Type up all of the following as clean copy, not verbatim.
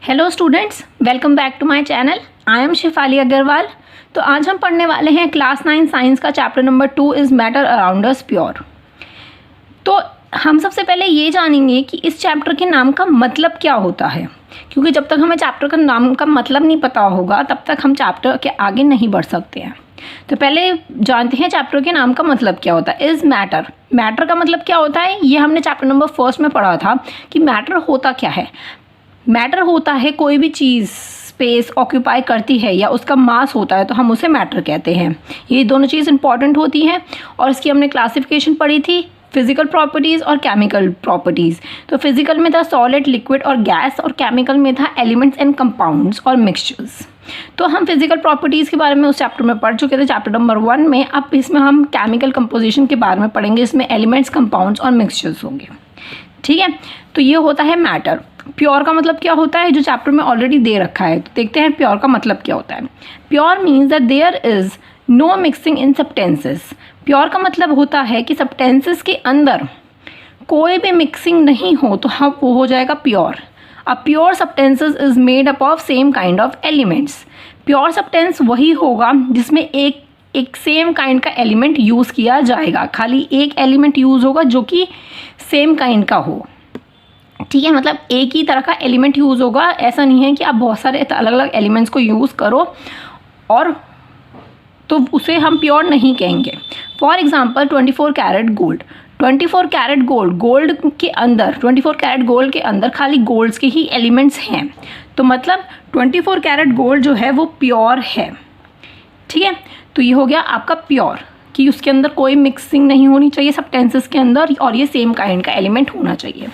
Hello students, welcome back to my channel. I am Shifali Agrawal. तो आज हम पढ़ने वाले हैं क्लास 9 साइंस का chapter number 2 is matter around us pure. तो हम सबसे पहले ये जानेंगे कि इस चैप्टर के नाम का मतलब क्या होता है, क्योंकि जब तक हमें चैप्टर का नाम का मतलब नहीं पता होगा तब तक हम चैप्टर के आगे नहीं बढ़ सकते हैं। तो पहले जानते हैं चैप्टर के नाम का मतलब क्या होता है। इज़ मैटर, मैटर का मतलब क्या होता है ये हमने चैप्टर नंबर 1 में पढ़ा था कि मैटर होता क्या है। मैटर होता है कोई भी चीज़ स्पेस ऑक्यूपाई करती है या उसका मास होता है तो हम उसे मैटर कहते हैं। ये दोनों चीज़ इंपॉर्टेंट होती हैं और इसकी हमने क्लासिफिकेशन पढ़ी थी, फिजिकल प्रॉपर्टीज़ और केमिकल प्रॉपर्टीज़। तो फिजिकल में था सॉलिड, लिक्विड और गैस, और केमिकल में था एलिमेंट्स एंड कंपाउंड्स और मिक्सचर्स। तो हम फिजिकल प्रॉपर्टीज़ के बारे में उस चैप्टर में पढ़ चुके थे, चैप्टर नंबर 1 में। अब इसमें हम केमिकल कंपोजिशन के बारे में पढ़ेंगे, इसमें एलिमेंट्स, कंपाउंड्स और मिक्सचर्स होंगे। ठीक है, तो ये होता है मैटर। प्योर का मतलब क्या होता है जो चैप्टर में ऑलरेडी दे रखा है। तो देखते हैं प्योर का मतलब क्या होता है। Pure means that there is no mixing in substances. Pure का मतलब होता है कि सब्सटेंसेस के अंदर कोई भी मिक्सिंग नहीं हो तो हम वो हो जाएगा pure. A pure substances is made up of same kind of elements. Pure substance वही होगा जिसमें एक सेम काइंड का एलिमेंट यूज़ किया जाएगा। खाली एक एलिमेंट यूज़ होगा जो कि सेम काइंड का हो। ठीक है, मतलब एक ही तरह का एलिमेंट यूज़ होगा। ऐसा नहीं है कि आप बहुत सारे अलग अलग एलिमेंट्स को यूज़ करो और तो उसे हम प्योर नहीं कहेंगे। For example 24 carat gold. 24 carat gold के अंदर 24 कैरेट गोल्ड के अंदर खाली गोल्ड्स के ही एलिमेंट्स हैं, तो मतलब 24 कैरेट गोल्ड जो है वो प्योर है। ठीक है, तो ये हो गया आपका प्योर कि उसके अंदर कोई मिक्सिंग नहीं होनी चाहिए सब्सटेंसेस के अंदर और ये सेम काइंड का एलिमेंट होना चाहिए।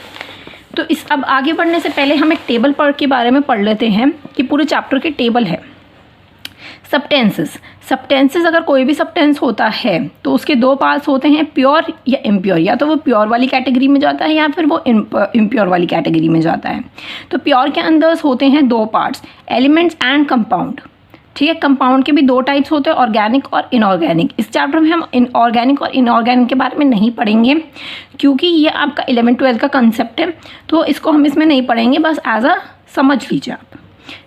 तो इस अब आगे बढ़ने से पहले हम एक टेबल के बारे में पढ़ लेते हैं कि पूरे चैप्टर के टेबल है। सब्सटेंसेस अगर कोई भी सब्सटेंस होता है तो उसके दो पार्ट्स होते हैं, प्योर या इम्प्योर। या तो वो प्योर वाली कैटेगरी में जाता है या फिर वो इम्प्योर वाली कैटेगरी में जाता है। तो प्योर के अंदर होते हैं दो पार्ट्स, एलिमेंट्स एंड कंपाउंड। ठीक है, कंपाउंड के भी दो टाइप्स होते हैं, ऑर्गेनिक और इनऑर्गेनिक। इस चैप्टर में हम ऑर्गेनिक और इनऑर्गेनिक के बारे में नहीं पढ़ेंगे क्योंकि ये आपका 11-12 का कंसेप्ट है, तो इसको हम इसमें नहीं पढ़ेंगे, बस एज अ समझ लीजिए आप।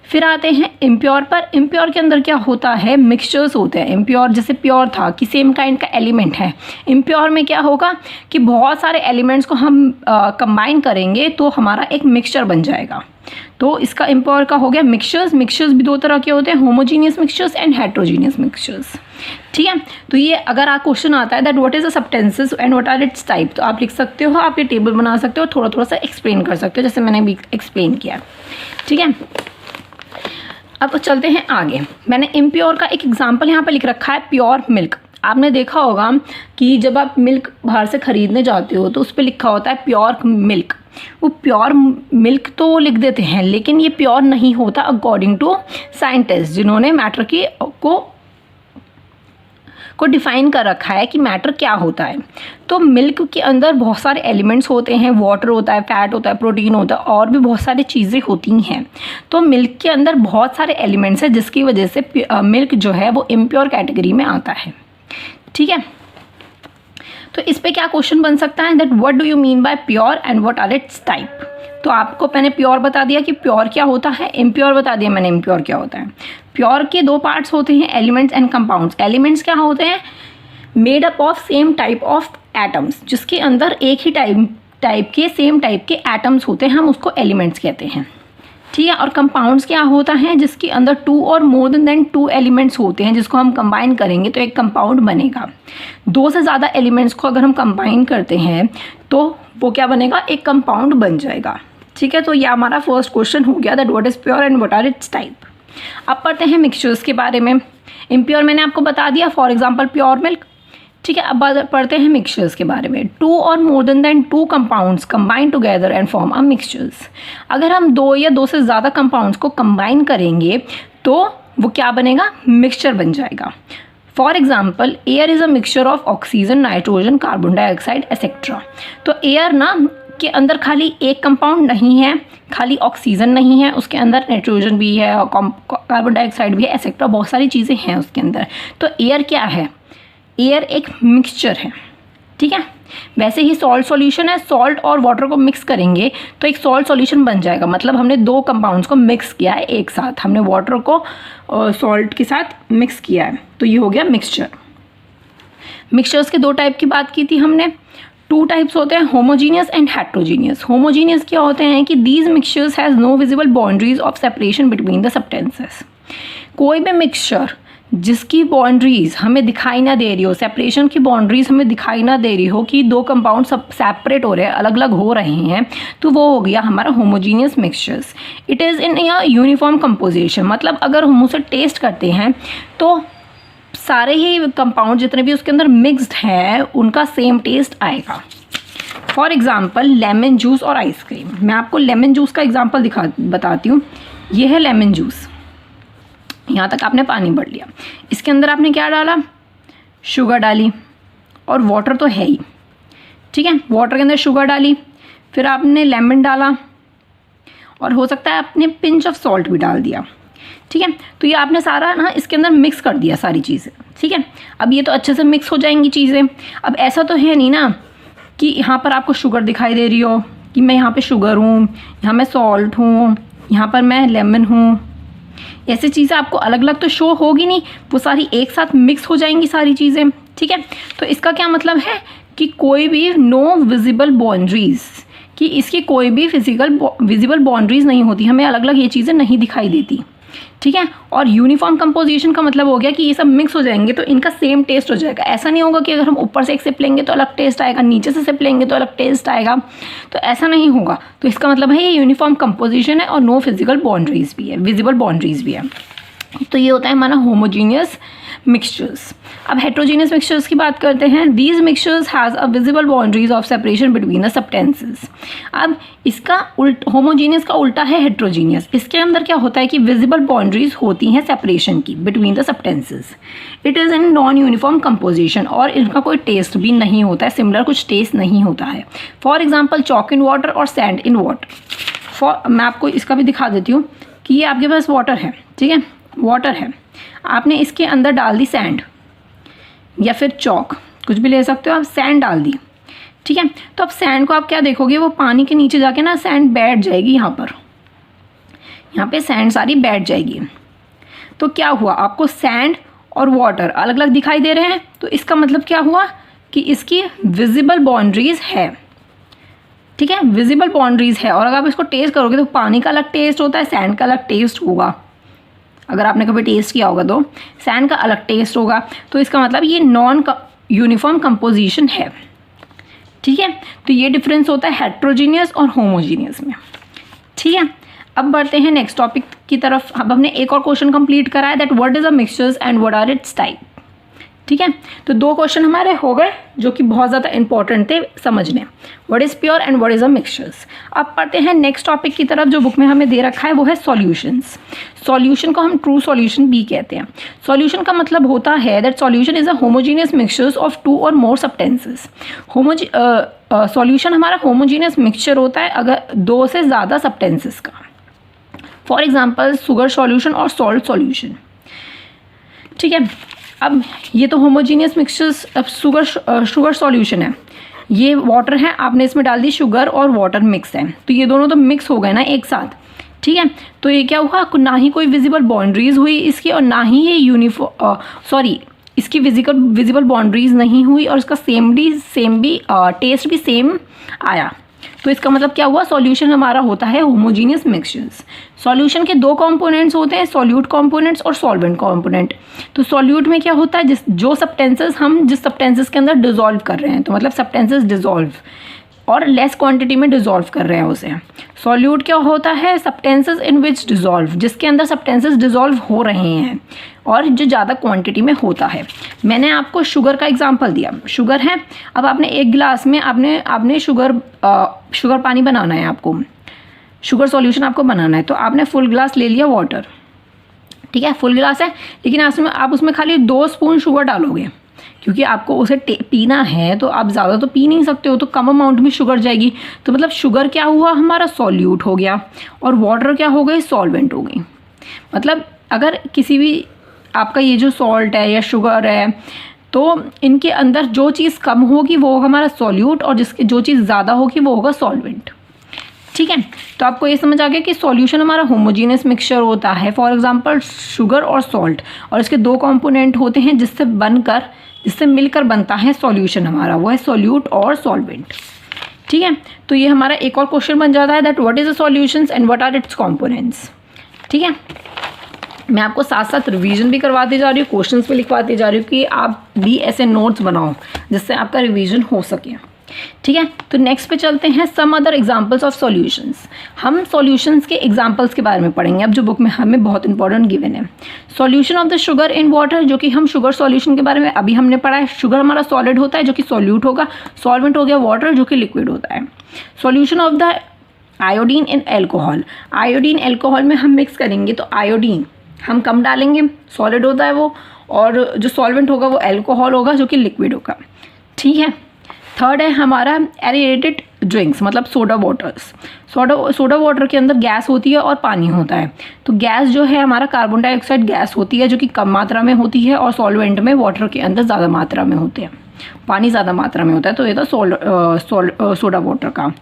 फिर आते हैं इम्प्योर पर। इम्प्योर के अंदर क्या होता है, मिक्सचर्स होते हैं। इम्प्योर जैसे प्योर था कि सेम काइंड का एलिमेंट है, इम्प्योर में क्या होगा कि बहुत सारे एलिमेंट्स को हम कंबाइन करेंगे तो हमारा एक मिक्सचर बन जाएगा। तो इसका इम्प्योर का हो गया मिक्सचर्स। मिक्सचर्स भी दो तरह के होते हैं, homogeneous mixtures and heterogeneous mixtures. ठीक है, तो ये अगर आप क्वेश्चन आता है that what is the substances and what are its type, तो आप लिख सकते हो, आप ये टेबल बना सकते हो, थोड़ा थोड़ा सा एक्सप्लेन कर सकते हो जैसे मैंने भी एक्सप्लेन किया। ठीक है, अब चलते हैं आगे। मैंने इम्प्योर का एक एग्जाम्पल यहाँ पर लिख रखा है, प्योर मिल्क। आपने देखा होगा कि जब आप मिल्क बाहर से ख़रीदने जाते हो तो उस पर लिखा होता है प्योर मिल्क। वो प्योर मिल्क तो वो लिख देते हैं लेकिन ये प्योर नहीं होता अकॉर्डिंग टू साइंटिस्ट जिन्होंने मैटर को डिफ़ाइन कर रखा है कि मैटर क्या होता है। तो मिल्क के अंदर बहुत सारे एलिमेंट्स होते हैं, वाटर होता है, फैट होता है, प्रोटीन होता है और भी बहुत सारी चीज़ें होती हैं। तो मिल्क के अंदर बहुत सारे एलिमेंट्स हैं जिसकी वजह से मिल्क जो है वो इम्प्योर कैटेगरी में आता है। ठीक है, तो इस पे क्या क्वेश्चन बन सकता है that what do you mean by pure and what are its type. तो आपको मैंने प्योर बता दिया कि प्योर क्या होता है, इम्प्योर बता दिया मैंने इम्प्योर क्या होता है। प्योर के दो पार्ट्स होते हैं, एलिमेंट्स एंड कंपाउंड्स। एलिमेंट्स क्या होते हैं, made up of same type of atoms, जिसके अंदर एक ही टाइप के सेम टाइप के एटम्स होते हैं, हम उसको एलिमेंट्स कहते हैं। ठीक है, और कंपाउंड्स क्या होता है, जिसके अंदर 2 और मोर देन 2 एलिमेंट्स होते हैं जिसको हम कंबाइन करेंगे तो एक कंपाउंड बनेगा। 2 से ज़्यादा एलिमेंट्स को अगर हम कंबाइन करते हैं तो वो क्या बनेगा, एक कंपाउंड बन जाएगा। ठीक है, तो ये हमारा फर्स्ट क्वेश्चन हो गया that what is pure and what are its type. अब पढ़ते हैं मिक्सचर्स के बारे में। इम्प्योर मैंने आपको बता दिया, फॉर एग्जाम्पल प्योर मिल्क। ठीक है, अब पढ़ते हैं मिक्सचर्स के बारे में। 2 और more than 2 compounds combine together and form a mixtures. अगर हम 2 या 2 से ज़्यादा कंपाउंड्स को कंबाइन करेंगे तो वो क्या बनेगा, मिक्सचर बन जाएगा। For example air is a mixture of oxygen, nitrogen, carbon dioxide etcetera. तो एयर ना के अंदर खाली एक कंपाउंड नहीं है, खाली ऑक्सीजन नहीं है, उसके अंदर नाइट्रोजन भी है, कार्बन डाइऑक्साइड भी है, एक्सेट्रा बहुत सारी चीज़ें हैं उसके अंदर। तो एयर क्या है, एयर एक मिक्सचर है। ठीक है। वैसे ही सॉल्ट सॉल्यूशन है, सॉल्ट और वाटर को मिक्स करेंगे तो एक सॉल्ट सॉल्यूशन बन जाएगा, मतलब हमने दो कंपाउंड्स को मिक्स किया है एक साथ, हमने वाटर को सॉल्ट के साथ मिक्स किया है, तो ये हो गया मिक्सचर। मिक्सचर्स के दो टाइप की बात की थी हमने, टू टाइप्स होते हैं, होमोजीनियस एंड हेट्रोजीनियस। होमोजीनियस क्या होते हैं कि these mixtures has no visible boundaries of separation between the substances. कोई भी मिक्सचर जिसकी बाउंड्रीज हमें दिखाई ना दे रही हो, सेपरेशन की बाउंड्रीज हमें दिखाई ना दे रही हो कि दो कंपाउंड सब सेपरेट हो रहे हैं, अलग अलग हो रहे हैं, तो वो हो गया हमारा homogeneous mixtures. It is in a uniform composition, मतलब अगर हम उसे टेस्ट करते हैं तो सारे ही कंपाउंड जितने भी उसके अंदर मिक्स्ड हैं उनका सेम टेस्ट आएगा। फॉर एग्जाम्पल लेमन जूस और आइसक्रीम। मैं आपको लेमन जूस का एग्जाम्पल बताती हूँ। ये है लेमन जूस, यहाँ तक आपने पानी भर लिया, इसके अंदर आपने क्या डाला, शुगर डाली, और वाटर तो है ही, ठीक है। वाटर के अंदर शुगर डाली, फिर आपने लेमन डाला, और हो सकता है आपने पिंच ऑफ सॉल्ट भी डाल दिया, ठीक है। तो ये आपने सारा ना इसके अंदर मिक्स कर दिया सारी चीज़ें, ठीक है। अब ये तो अच्छे से मिक्स हो जाएंगी चीज़ें। अब ऐसा तो है नहीं ना कि यहाँ पर आपको शुगर दिखाई दे रही हो कि मैं यहाँ पे शुगर हूँ, यहाँ मैं सॉल्ट हूँ, यहाँ पर मैं लेमन हूँ, ऐसी चीज़ें आपको अलग अलग तो शो होगी नहीं, वो सारी एक साथ मिक्स हो जाएंगी सारी चीज़ें, ठीक है। तो इसका क्या मतलब है कि कोई भी नो विजिबल बाउंड्रीज, कि इसकी कोई भी विजिबल बाउंड्रीज नहीं होती, हमें अलग अलग ये चीज़ें नहीं दिखाई देती, ठीक है। और यूनिफॉर्म कंपोजिशन का मतलब हो गया कि ये सब मिक्स हो जाएंगे तो इनका सेम टेस्ट हो जाएगा। ऐसा नहीं होगा कि अगर हम ऊपर से एक सिप लेंगे तो अलग टेस्ट आएगा, नीचे से सिप लेंगे तो अलग टेस्ट आएगा, तो ऐसा नहीं होगा। तो इसका मतलब है ये यूनिफॉर्म कंपोजिशन है और नो फिजिकल बाउंड्रीज भी है, विजिबल बाउंड्रीज भी है। तो ये होता है हमारा होमोजीनियस मिक्सचर्स। अब हेट्रोजीनियस मिक्सचर्स की बात करते हैं। These mixtures has a visible boundaries of separation between the substances. अब इसका होमोजीनियस का उल्टा है हेट्रोजीनियस। इसके अंदर क्या होता है कि विजिबल बाउंड्रीज होती हैं सेपरेशन की between the substances. It is in non uniform composition, और इनका कोई टेस्ट भी नहीं होता है, सिमिलर कुछ टेस्ट नहीं होता है। For example chalk in water और सैंड इन वाटर। मैं आपको इसका भी दिखा देती हूँ कि ये आपके पास वाटर है, ठीक है, वाटर है, आपने इसके अंदर डाल दी सैंड या फिर चॉक, कुछ भी ले सकते हो आप, सैंड डाल दी, ठीक है। तो अब सैंड को आप क्या देखोगे, वो पानी के नीचे जाके ना सैंड बैठ जाएगी, यहाँ पे सैंड सारी बैठ जाएगी। तो क्या हुआ, आपको सैंड और वाटर अलग अलग दिखाई दे रहे हैं, तो इसका मतलब क्या हुआ कि इसकी विजिबल बाउंड्रीज है, ठीक है, विजिबल बाउंड्रीज है। और अगर आप इसको टेस्ट करोगे तो पानी का अलग टेस्ट होता है, सैंड का अलग टेस्ट होगा। अगर आपने कभी टेस्ट किया होगा तो सैंड का अलग टेस्ट होगा। तो इसका मतलब ये नॉन यूनिफॉर्म कंपोजिशन है, ठीक है। तो ये डिफरेंस होता है हेट्रोजीनियस और होमोजीनियस में, ठीक है। अब बढ़ते हैं नेक्स्ट टॉपिक की तरफ। अब हमने एक और क्वेश्चन कंप्लीट करा है, that what is a mixtures and what are its type, ठीक है। तो दो क्वेश्चन हमारे हो गए जो कि बहुत ज़्यादा इंपॉर्टेंट थे समझने, what is pure and what is a mixtures. अब पढ़ते हैं नेक्स्ट टॉपिक की तरफ जो बुक में हमें दे रखा है, वो है सॉल्यूशंस। सॉल्यूशन को हम ट्रू सॉल्यूशन भी कहते हैं। सॉल्यूशन का मतलब होता है that solution is a homogeneous mixtures of two और मोर सब्सटेंसेस। सॉल्यूशन हमारा होमोजीनियस मिक्सचर होता है अगर दो से ज़्यादा सब्सटेंसेस का। फॉर एग्जाम्पल शुगर सॉल्यूशन और सॉल्ट सॉल्यूशन, ठीक है। अब ये तो होमोजीनियस मिक्सचर्स, अब शुगर सॉल्यूशन है, ये वाटर है, आपने इसमें डाल दी शुगर और वाटर मिक्स है, तो ये दोनों तो मिक्स हो गए ना एक साथ, ठीक है। तो ये क्या हुआ, ना ही कोई विजिबल बाउंड्रीज हुई इसकी, और ना ही ये इसकी विजिबल बाउंड्रीज नहीं हुई, और इसका सेम भी टेस्ट भी सेम आया। तो इसका मतलब क्या हुआ, सॉल्यूशन हमारा होता है होमोजीनियस मिक्सचर्स। सॉल्यूशन के दो कंपोनेंट्स होते हैं, सॉल्यूट कंपोनेंट्स और सॉल्वेंट कंपोनेंट। तो सॉल्यूट में क्या होता है, जो सब्सटेंसेस हम जिस सब्सटेंसेस के अंदर डिसॉल्व कर रहे हैं, तो मतलब सब्सटेंसेस डिसॉल्व और लेस क्वांटिटी में डिसॉल्व कर रहे हैं उसे। सॉल्यूट क्या होता है, सब्सटेंसेस इन विच डिसॉल्व, जिसके अंदर सब्सटेंसेस डिसॉल्व हो रहे हैं और जो ज़्यादा क्वांटिटी में होता है। मैंने आपको शुगर का एग्जांपल दिया, शुगर है, अब आपने एक गिलास में आपने शुगर पानी बनाना है, आपको शुगर सॉल्यूशन आपको बनाना है, तो आपने फुल गिलास ले लिया वाटर, ठीक है, फुल गिलास है, लेकिन आप उसमें खाली 2 स्पून शुगर डालोगे, क्योंकि आपको उसे पीना है, तो आप ज़्यादा तो पी नहीं सकते हो, तो कम अमाउंट में शुगर जाएगी। तो मतलब शुगर क्या हुआ, हमारा सॉल्यूट हो गया, और वाटर क्या हो गई, सॉल्वेंट हो गई। मतलब अगर किसी भी आपका ये जो सॉल्ट है या शुगर है, तो तो इनके अंदर जो चीज़ कम होगी वो होगा हमारा सॉल्यूट, और जिसकी जो चीज़ ज़्यादा होगी वो होगा सॉल्वेंट। ठीक है, तो आपको ये समझ आ गया कि सॉल्यूशन हमारा होमोजीनियस मिक्सचर होता है, फॉर एग्जांपल शुगर और सॉल्ट, और इसके दो कंपोनेंट होते हैं जिससे मिलकर बनता है सॉल्यूशन हमारा, वो है सॉल्यूट और सॉल्वेंट। ठीक है, तो ये हमारा एक और क्वेश्चन बन जाता है that what is the solutions and what are its components. ठीक है, मैं आपको साथ साथ रिवीजन भी करवाती जा रही हूँ, क्वेश्चंस भी लिखवाती जा रही हूँ कि आप भी ऐसे नोट्स बनाओ जिससे आपका रिवीजन हो सके। ठीक है, तो नेक्स्ट पे चलते हैं, some other examples of solutions. हम सॉल्यूशंस के एग्जांपल्स के बारे में पढ़ेंगे अब, जो बुक में हमें बहुत इंपॉर्टेंट गिवन है। Solution of the sugar in water, जो कि हम शुगर सॉल्यूशन के बारे में अभी हमने पढ़ा है। शुगर हमारा सॉलिड होता है जो कि सॉल्यूट होगा, सॉल्वेंट हो गया वाटर जो कि लिक्विड होता है। Solution of the iodine in alcohol, iodine alcohol में हम मिक्स करेंगे तो आयोडीन हम कम डालेंगे, सॉलिड होता है वो, और जो सॉल्वेंट होगा वो एल्कोहल होगा जो कि लिक्विड होगा। ठीक है, थर्ड है हमारा एरेटेड ड्रिंक्स, मतलब सोडा वाटर्स। सोडा वाटर के अंदर गैस होती है और पानी होता है, तो गैस जो है हमारा कार्बन डाइऑक्साइड गैस होती है जो कि कम मात्रा में होती है, और सॉल्वेंट में वाटर के अंदर ज़्यादा मात्रा में होते हैं, पानी ज़्यादा मात्रा में होता है, तो ये तो सोडा वाटर का।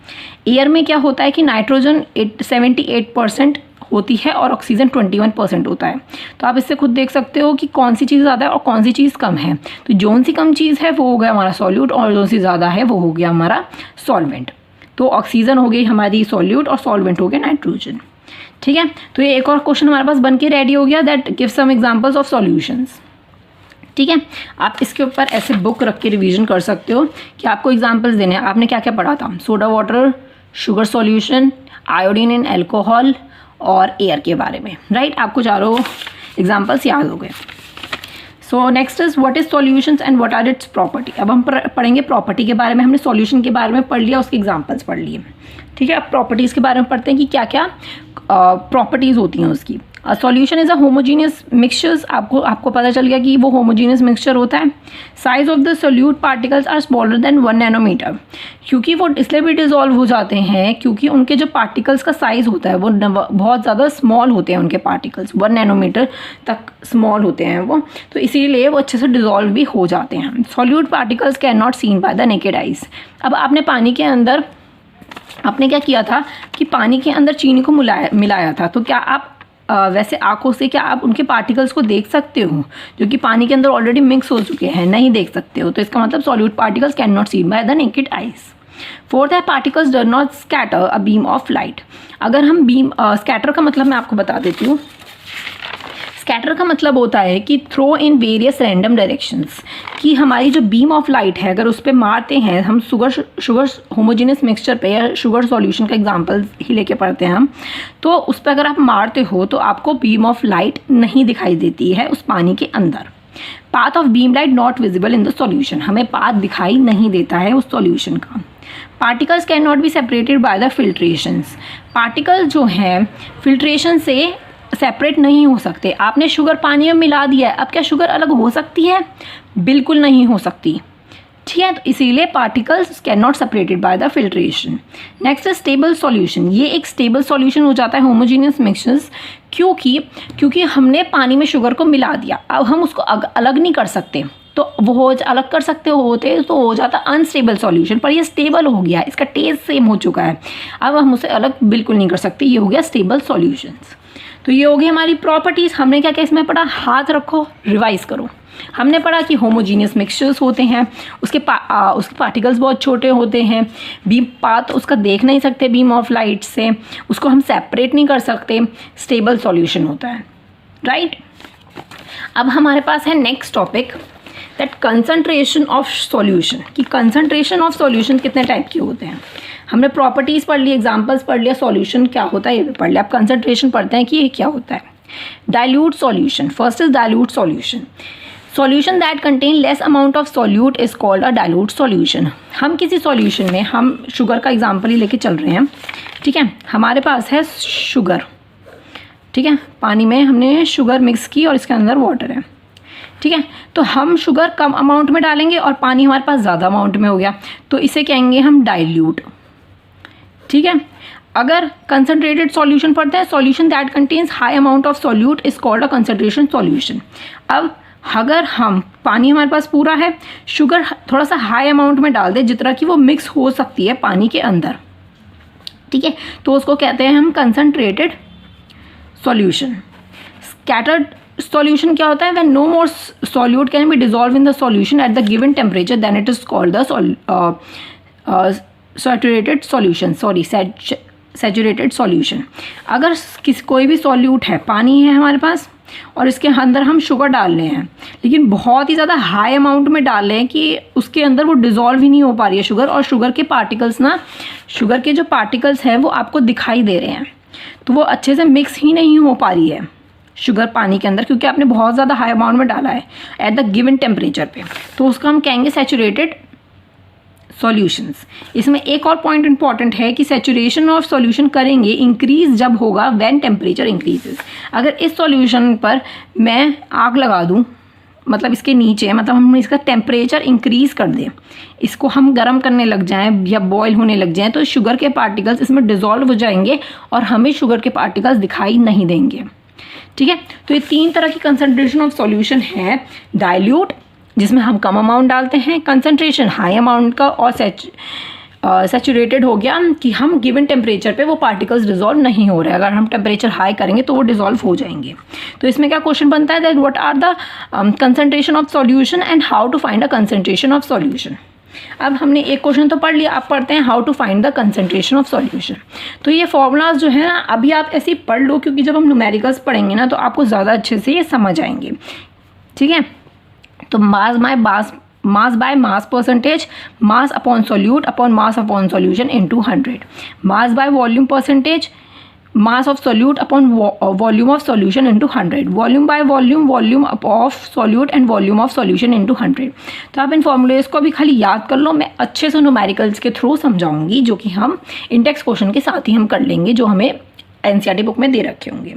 एयर में क्या होता है कि नाइट्रोजन 78% होती है और ऑक्सीजन 21% होता है, तो आप इससे खुद देख सकते हो कि कौन सी चीज़ ज़्यादा है और कौन सी चीज़ कम है। तो जौन सी कम चीज़ है वो हो गया हमारा सॉल्यूट, और जौन सी ज़्यादा है वो हो गया हमारा सॉल्वेंट। तो ऑक्सीजन हो गई हमारी सॉल्यूट और सॉल्वेंट हो गया नाइट्रोजन। ठीक है, तो ये एक और क्वेश्चन हमारे पास बन के रेडी हो गया that give some examples of solutions. ठीक है, आप इसके ऊपर ऐसे बुक रख के रिवीजन कर सकते हो कि आपको एग्जाम्पल्स देने हैं। आपने क्या क्या पढ़ा था, soda water, sugar solution, iodine in alcohol और एयर के बारे में, राइट। आपको चारों एग्जाम्पल्स याद हो गए। So next is what is solutions and what are its property. अब हम पढ़ेंगे प्रॉपर्टी के बारे में। हमने सॉल्यूशन के बारे में पढ़ लिया, उसके एग्जाम्पल्स पढ़ लिए। ठीक है, अब प्रॉपर्टीज़ के बारे में पढ़ते हैं कि क्या क्या प्रॉपर्टीज़ होती हैं उसकी। Solution is a homogeneous mixtures, आपको पता चल गया कि वो होमोजीनियस मिक्सचर होता है। Size of the solute particles are smaller than 1 nanometre, क्योंकि वो इसलिए भी डिजॉल्व हो जाते हैं क्योंकि उनके जो पार्टिकल्स का साइज़ होता है वो बहुत ज़्यादा स्मॉल होते हैं, उनके पार्टिकल्स 1 नैनोमीटर तक स्मॉल होते हैं वो, तो इसीलिए वो अच्छे से डिजॉल्व भी हो जाते हैं। Solute particles can not seen by the naked eyes. अब आपने पानी के अंदर आपने क्या किया था कि पानी के अंदर चीनी को मिलाया था, तो क्या आप वैसे आंखों से क्या आप उनके पार्टिकल्स को देख सकते हो जो कि पानी के अंदर ऑलरेडी मिक्स हो चुके हैं? नहीं देख सकते हो, तो इसका मतलब solute particles can not seen by the naked eyes. Fourth है पार्टिकल्स डर not scatter a beam of light. अगर हम स्कैटर का मतलब मैं आपको बता देती हूँ। स्कैटर का मतलब होता है कि throw in various random directions, कि हमारी जो बीम ऑफ लाइट है अगर उस पर मारते हैं हम, शुगर होमोजेनियस मिक्सचर पे या शुगर सॉल्यूशन का एग्जांपल ही लेके पढ़ते हैं हम, तो उस पर अगर आप मारते हो तो आपको बीम ऑफ लाइट नहीं दिखाई देती है उस पानी के अंदर। Path of beam light not visible in the solution, हमें पाथ दिखाई नहीं देता है उस सॉल्यूशन का। Particles can not be separated by the filtrations, particle जो हैं फिल्ट्रेशन से सेपरेट नहीं हो सकते। आपने शुगर पानी में मिला दिया है, अब क्या शुगर अलग हो सकती है? बिल्कुल नहीं हो सकती। ठीक है, तो इसीलिए particles can not separated by the filtration. Next है स्टेबल सॉल्यूशन, ये एक स्टेबल सॉल्यूशन हो जाता है होमोजेनियस मिक्सचर्स, क्योंकि हमने पानी में शुगर को मिला दिया, अब हम उसको अलग नहीं कर सकते, तो वो अलग कर सकते होते तो हो जाता अनस्टेबल सॉल्यूशन, पर ये स्टेबल हो गया, इसका टेस्ट सेम हो चुका है, अब हम उसे अलग बिल्कुल नहीं कर सकते, ये हो गया स्टेबल सॉल्यूशंस। तो ये हो गई हमारी प्रॉपर्टीज़। हमने क्या क्या इसमें पढ़ा? हाथ रखो, रिवाइज करो। हमने पढ़ा कि होमोजीनियस मिक्सचर्स होते हैं, उसके पार्टिकल्स बहुत छोटे होते हैं, बीम पाथ उसका देख नहीं सकते बीम ऑफ लाइट से, उसको हम सेपरेट नहीं कर सकते, स्टेबल सॉल्यूशन होता है, राइट। अब हमारे पास है next topic that concentration of solution, कि कंसंट्रेशन ऑफ सॉल्यूशन कितने टाइप के होते हैं। हमने प्रॉपर्टीज़ पढ़ ली, एग्जांपल्स पढ़ लिया, सॉल्यूशन क्या होता है ये भी पढ़ लिया, अब कंसंट्रेशन पढ़ते हैं कि ये क्या होता है। Dilute solution, first is dilute solution. Solution that contain less amount of solute is called a dilute solution. हम किसी सॉल्यूशन में, हम शुगर का एग्जाम्पल ही लेके चल रहे हैं, ठीक है, हमारे पास है शुगर, ठीक है, पानी में हमने शुगर मिक्स की और इसके अंदर वाटर है, ठीक है, तो हम शुगर कम अमाउंट में डालेंगे और पानी हमारे पास ज़्यादा अमाउंट में हो गया, तो इसे कहेंगे हम डाइल्यूट, ठीक है। अगर कंसनट्रेटेड सॉल्यूशन पढ़ते हैं, solution that contains high amount of solute is called a concentration solution. अब अगर हम पानी हमारे पास पूरा है, शुगर थोड़ा सा हाई अमाउंट में डाल दें जितना कि वो मिक्स हो सकती है पानी के अंदर, ठीक है, तो उसको कहते हैं हम कंसनट्रेटेड सॉल्यूशन। स्कैटर्ड सॉल्यूशन क्या होता है? When no more solute can be dissolve in the solution at the given temperature then it is called the saturated solution, saturated solution. अगर कोई भी सॉल्यूट है, पानी है हमारे पास और इसके अंदर हम शुगर डाल रहे हैं, लेकिन बहुत ही ज़्यादा हाई अमाउंट में डाल रहे हैं कि उसके अंदर वो डिज़ोल्व ही नहीं हो पा रही है शुगर, और शुगर के पार्टिकल्स ना, शुगर के जो पार्टिकल्स हैं वो आपको दिखाई दे रहे हैं, तो वो अच्छे से मिक्स ही नहीं हो पा रही है शुगर पानी के अंदर, क्योंकि आपने बहुत ज़्यादा हाई अमाउंट में डाला है एट द गिवन टेम्परेचर पे, तो उसका हम कहेंगे सैचुरेटेड सॉल्यूशंस। इसमें एक और पॉइंट इंपॉर्टेंट है कि सैचुरेशन ऑफ सॉल्यूशन करेंगे इंक्रीज जब होगा व्हेन टेम्परेचर इंक्रीजेस। अगर इस सॉल्यूशन पर मैं आग लगा दूं, मतलब इसके नीचे, मतलब हम इसका टेम्परेचर इंक्रीज कर दें, इसको हम गर्म करने लग जाएं या बॉयल होने लग जाएं, तो शुगर के पार्टिकल्स इसमें डिज़ोल्व हो जाएंगे और हमें शुगर के पार्टिकल्स दिखाई नहीं देंगे, ठीक है। तो ये 3 तरह की कंसंट्रेशन ऑफ सॉल्यूशन है। डाइल्यूट, जिसमें हम कम अमाउंट डालते हैं, कंसंट्रेशन हाई अमाउंट का, और सैचुरेटेड हो गया कि हम गिवन टेम्परेचर पे वो पार्टिकल्स डिजॉल्व नहीं हो रहे, अगर हम टेम्परेचर हाई करेंगे तो वो डिजॉल्व हो जाएंगे। तो इसमें क्या क्वेश्चन बनता है, that what are the concentration of solution and how to find the concentration of solution. अब हमने एक क्वेश्चन तो पढ़ लिया, अब पढ़ते हैं how to find the concentration of solution. तो ये फॉर्मूलाज जो है ना, अभी आप ऐसे ही पढ़ लो, क्योंकि जब हम न्यूमेरिकल्स पढ़ेंगे ना तो आपको ज़्यादा अच्छे से ये समझ आएंगे, ठीक है। तो mass by mass percentage, mass upon solute upon mass upon solution into 100, mass by volume percentage, mass of solute upon volume of solution into 100, volume by volume, volume of solute and volume of solution into 100। तो आप इन formulas को भी खाली याद कर लो, मैं अच्छे से न्यूमेरिकल्स के थ्रू समझाऊंगी, जो कि हम इंडेक्स क्वेश्चन के साथ ही हम कर लेंगे, जो हमें एनसीईआरटी बुक में दे रखे होंगे,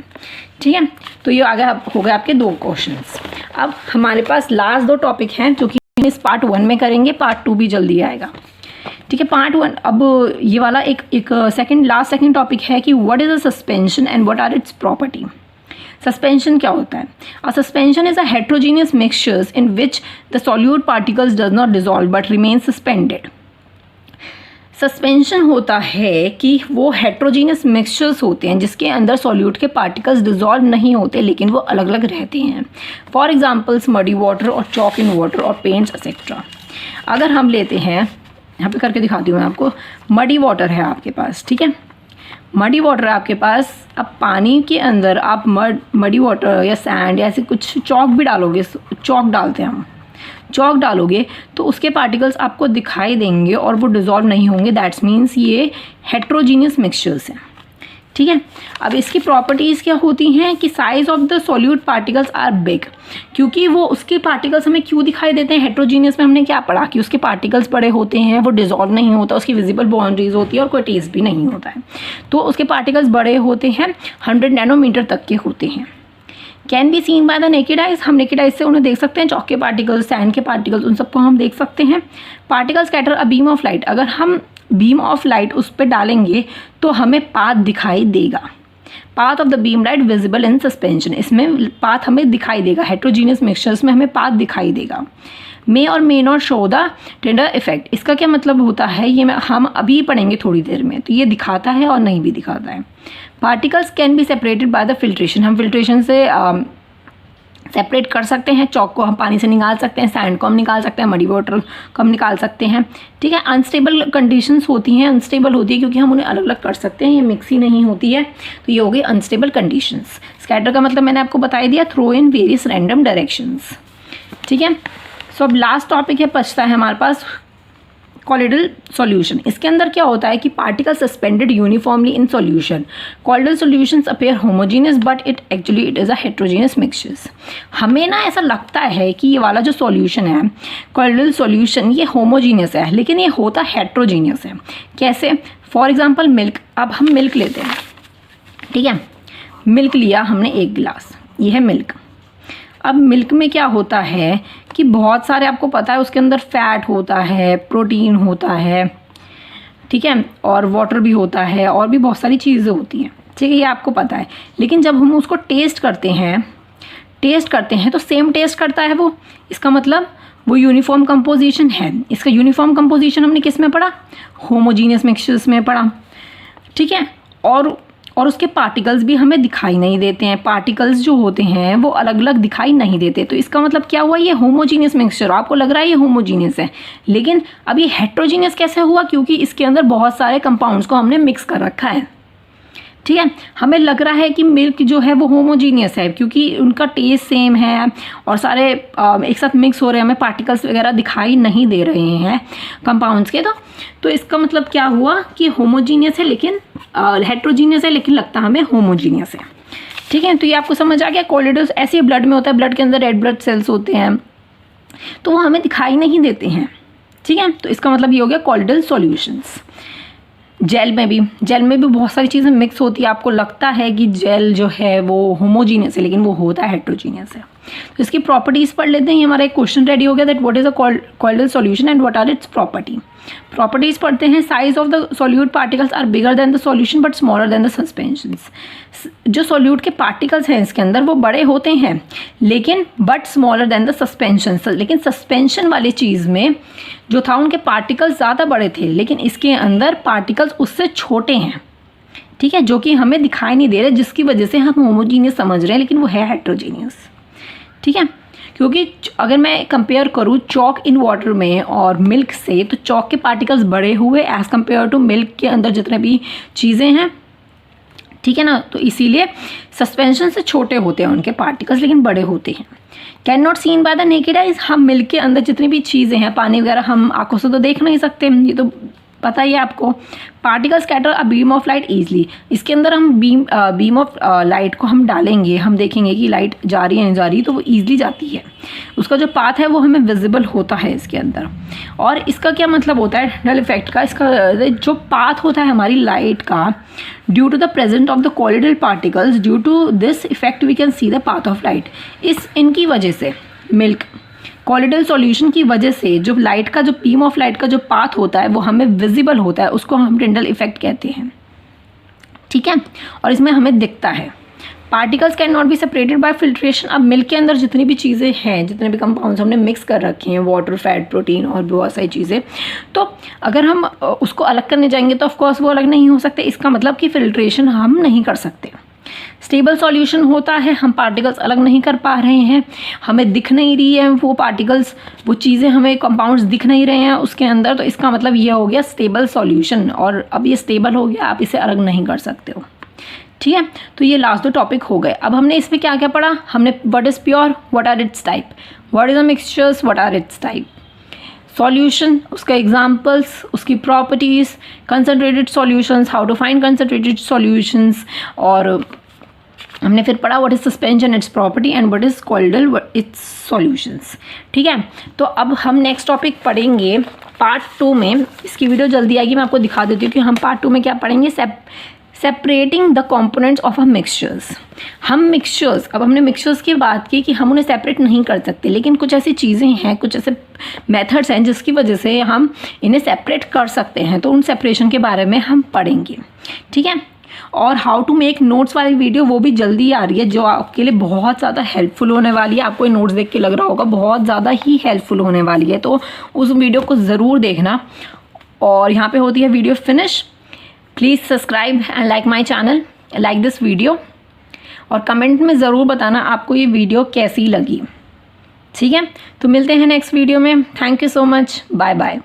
ठीक है। तो ये आगे हो गए आपके 2 क्वेश्चंस। अब हमारे पास लास्ट 2 टॉपिक हैं जो कि इस पार्ट 1 में करेंगे, पार्ट 2 भी जल्दी आएगा, ठीक है। पार्ट 1, अब ये वाला एक सेकंड टॉपिक है कि what is a suspension and what are its property. Suspension क्या होता है? A suspension is a heterogeneous mixtures in which the solute particles does not dissolve but remain suspended. Suspension होता है कि वो हेट्रोजीनियस मिक्सचर्स होते हैं जिसके अंदर सॉल्यूट के पार्टिकल्स डिजॉल्व नहीं होते, लेकिन वो अलग अलग रहते हैं। फॉर एग्जांपल्स मडी वाटर और चॉक इन वाटर और पेंट्स एक्सेट्रा। अगर हम लेते हैं, यहाँ पे करके दिखाती हूँ मैं आपको, मडी वाटर है आपके पास, ठीक है, मडी वाटर है आपके पास। अब पानी के अंदर आप मडी वाटर या सैंड या ऐसे कुछ चॉक भी डालोगे, चॉक डालते हैं हम, चॉक डालोगे तो उसके पार्टिकल्स आपको दिखाई देंगे और वो डिज़ोल्व नहीं होंगे, दैट्स मीन्स ये हेट्रोजीनियस मिक्सचर्स हैं, ठीक है। अब इसकी प्रॉपर्टीज़ क्या होती हैं कि size of the solute particles are big, क्योंकि वो उसके पार्टिकल्स हमें क्यों दिखाई देते हैं हेट्रोजीनियस में, हमने क्या पढ़ा कि उसके पार्टिकल्स बड़े होते हैं, वो डिज़ोल्व नहीं होता, उसकी विजिबल बाउंड्रीज होती है और कोई टेस्ट भी नहीं होता है, तो उसके पार्टिकल्स बड़े होते हैं, 100 नैनोमीटर तक के होते हैं। Can be seen by the naked eyes, हम नेकेड आइज से उन्हें देख सकते हैं, चॉक के पार्टिकल्स, सैंड के पार्टिकल्स, उन सबको हम देख सकते हैं। Particles scatter a beam of light, अगर हम बीम ऑफ लाइट उस पर डालेंगे तो हमें पाथ दिखाई देगा, path of the beam light visible in suspension, इसमें पाथ हमें दिखाई देगा, हेट्रोजीनियस मिक्सचर्स में हमें पाथ दिखाई देगा। मे और may not show the tender effect, इसका क्या मतलब होता है, ये हम अभी पढ़ेंगे थोड़ी देर में, तो ये दिखाता है और नहीं भी दिखाता है। Particles can be separated by the filtration, हम फिल्ट्रेशन से सेपरेट कर सकते हैं, चॉक को हम पानी से निकाल सकते हैं, सैंड को हम निकाल सकते हैं, मडी वाटर को हम निकाल सकते हैं, ठीक है। अनस्टेबल कंडीशंस होती हैं, अनस्टेबल होती है क्योंकि हम उन्हें अलग अलग कर सकते हैं, ये मिक्स ही नहीं होती है, तो ये हो गई अनस्टेबल कंडीशंस। स्कैटर का मतलब मैंने आपको बता दिया, throw in various random directions, ठीक है। सो अब लास्ट टॉपिक है, बचता है हमारे पास कॉलिडल सॉल्यूशन। इसके अंदर क्या होता है कि particle suspended uniformly in solution, colloidal solutions appear homogeneous but it is a heterogeneous mixtures. हमें ना ऐसा लगता है कि ये वाला जो सॉल्यूशन है कॉलिडल सॉल्यूशन, ये होमोजीनियस है, लेकिन ये होता हेट्रोजीनियस है। कैसे? फॉर एग्जांपल मिल्क, अब हम मिल्क लेते हैं, ठीक है, मिल्क लिया हमने 1 गिलास, ये है मिल्क। अब मिल्क में क्या होता है कि बहुत सारे, आपको पता है उसके अंदर फैट होता है, प्रोटीन होता है, ठीक है, और वाटर भी होता है, और भी बहुत सारी चीज़ें होती हैं, ठीक है, ये आपको पता है। लेकिन जब हम उसको टेस्ट करते हैं टेस्ट करते हैं तो सेम टेस्ट करता है वो, इसका मतलब वो यूनिफॉर्म कंपोजिशन है। इसका यूनिफॉर्म कंपोजिशन हमने किस में पढ़ा? होमोजीनियस मिक्सचर्स में पढ़ा, ठीक है। और उसके पार्टिकल्स भी हमें दिखाई नहीं देते हैं, पार्टिकल्स जो होते हैं वो अलग अलग दिखाई नहीं देते। तो इसका मतलब क्या हुआ? ये होमोजीनियस मिक्सचर, आपको लग रहा है ये होमोजीनियस है, लेकिन अब ये हेट्रोजीनियस कैसे हुआ? क्योंकि इसके अंदर बहुत सारे कंपाउंड्स को हमने मिक्स कर रखा है, ठीक है। हमें लग रहा है कि मिल्क जो है वो होमोजीनियस है क्योंकि उनका टेस्ट सेम है और सारे एक साथ मिक्स हो रहे हैं, हमें पार्टिकल्स वगैरह दिखाई नहीं दे रहे हैं कंपाउंड्स के। तो इसका मतलब क्या हुआ कि होमोजीनियस है लेकिन हेट्रोजीनियस है, लेकिन लगता हमें होमोजीनियस है, ठीक है। तो ये आपको समझ आ गया। कोलिडल्स ऐसे ही ब्लड में होता है, ब्लड के अंदर रेड ब्लड सेल्स होते हैं तो वो हमें दिखाई नहीं देते हैं, ठीक है। तो इसका मतलब ये हो गया कोलिडल सॉल्यूशंस। जेल में भी बहुत सारी चीज़ें मिक्स होती है, आपको लगता है कि जेल जो है वो होमोजीनियस है लेकिन वो होता है हेट्रोजीनियस है। तो इसकी प्रॉपर्टीज़ पढ़ लेते हैं। हमारा एक क्वेश्चन रेडी हो गया that what is a colloidal solution and what are its properties पढ़ते हैं। Size of the solute particles are bigger than the solution but smaller than the suspensions. जो सॉल्यूट के पार्टिकल्स हैं इसके अंदर वो बड़े होते हैं लेकिन but smaller than the suspension, लेकिन सस्पेंशन वाली चीज़ में जो था उनके पार्टिकल्स ज़्यादा बड़े थे लेकिन इसके अंदर पार्टिकल्स उससे छोटे हैं, ठीक है, जो कि हमें दिखाई नहीं दे रहे, जिसकी वजह से हम होमोजीनियस समझ रहे हैं लेकिन वो है हेट्रोजीनियस, ठीक है। क्योंकि अगर मैं कंपेयर करूँ चॉक इन वाटर में और मिल्क से, तो चॉक के पार्टिकल्स बड़े हुए एज़ कम्पेयर टू मिल्क के अंदर जितने भी चीज़ें हैं, ठीक है ना। तो इसीलिए सस्पेंशन से छोटे होते हैं उनके पार्टिकल्स लेकिन बड़े होते हैं। Can not seen by the naked eyes, हम मिल्क के अंदर जितनी भी चीज़ें हैं, पानी वगैरह हम आंखों से तो देख नहीं सकते, ये तो पता ही है आपको। Particles scatter a beam of light easily, इसके अंदर हम बीम ऑफ लाइट को हम डालेंगे, हम देखेंगे कि लाइट जा रही है नहीं जा रही, तो वो ईजिली जाती है, उसका जो पाथ है वो हमें विजिबल होता है इसके अंदर। और इसका क्या मतलब होता है टनल इफेक्ट का? इसका जो पाथ होता है हमारी लाइट का, due to the present of the colloidal particles, due to this effect we can see the path of light. इनकी वजह से मिल्क कोलिडल सॉल्यूशन की वजह से जो लाइट का, जो बीम ऑफ लाइट का जो पाथ होता है वो हमें विजिबल होता है, उसको हम टिंडल इफेक्ट कहते हैं, ठीक है। और इसमें हमें दिखता है। Particles can not be separated bye filtration. अब मिल्क के अंदर जितनी भी चीज़ें हैं, जितने भी कंपाउंड्स हमने मिक्स कर रखे हैं, वाटर, फैट, प्रोटीन और बहुत सारी चीज़ें, तो अगर हम उसको अलग करने जाएंगे तो ऑफकोर्स वो अलग नहीं हो सकते। इसका मतलब कि फिल्ट्रेशन हम नहीं कर सकते। स्टेबल सॉल्यूशन होता है, हम पार्टिकल्स अलग नहीं कर पा रहे हैं, हमें दिख नहीं रही है वो पार्टिकल्स, वो चीज़ें हमें कंपाउंड्स दिख नहीं रहे हैं उसके अंदर, तो इसका मतलब ये हो गया स्टेबल सॉल्यूशन। और अब ये स्टेबल हो गया, आप इसे अलग नहीं कर सकते हो, ठीक है। तो ये लास्ट दो टॉपिक हो गए। अब हमने इसमें क्या क्या पढ़ा? हमने what is pure, what are its type, what is a mixtures, what are its type, solution, उसका एग्जाम्पल्स, उसकी properties, concentrated solutions, how to find concentrated solutions, और हमने फिर पढ़ा what is suspension its property and what is colloidal its solutions, ठीक है। तो अब हम नेक्स्ट टॉपिक पढ़ेंगे पार्ट 2 में। इसकी वीडियो जल्दी आएगी, मैं आपको दिखा देती हूँ कि हम पार्ट 2 में क्या पढ़ेंगे। Separating the components of a mixtures. हम मिक्सचर्स, अब हमने मिक्सचर्स की बात की कि हम उन्हें सेपरेट नहीं कर सकते, लेकिन कुछ ऐसी चीज़ें हैं, कुछ ऐसे मेथड्स हैं जिसकी वजह से हम इन्हें सेपरेट कर सकते हैं, तो उन सेपरेशन के बारे में हम पढ़ेंगे, ठीक है। और हाउ टू मेक नोट्स वाली वीडियो वो भी जल्दी आ रही है, जो आपके लिए बहुत ज़्यादा हेल्पफुल होने वाली है। आपको ये नोट्स देख के लग रहा होगा बहुत ज़्यादा ही हेल्पफुल होने वाली है, तो उस वीडियो को ज़रूर देखना। और यहाँ पे होती है video finish. Please subscribe and like my channel, like this video, और कमेंट में ज़रूर बताना आपको ये वीडियो कैसी लगी, ठीक है। तो मिलते हैं नेक्स्ट वीडियो में। Thank you so much, bye bye.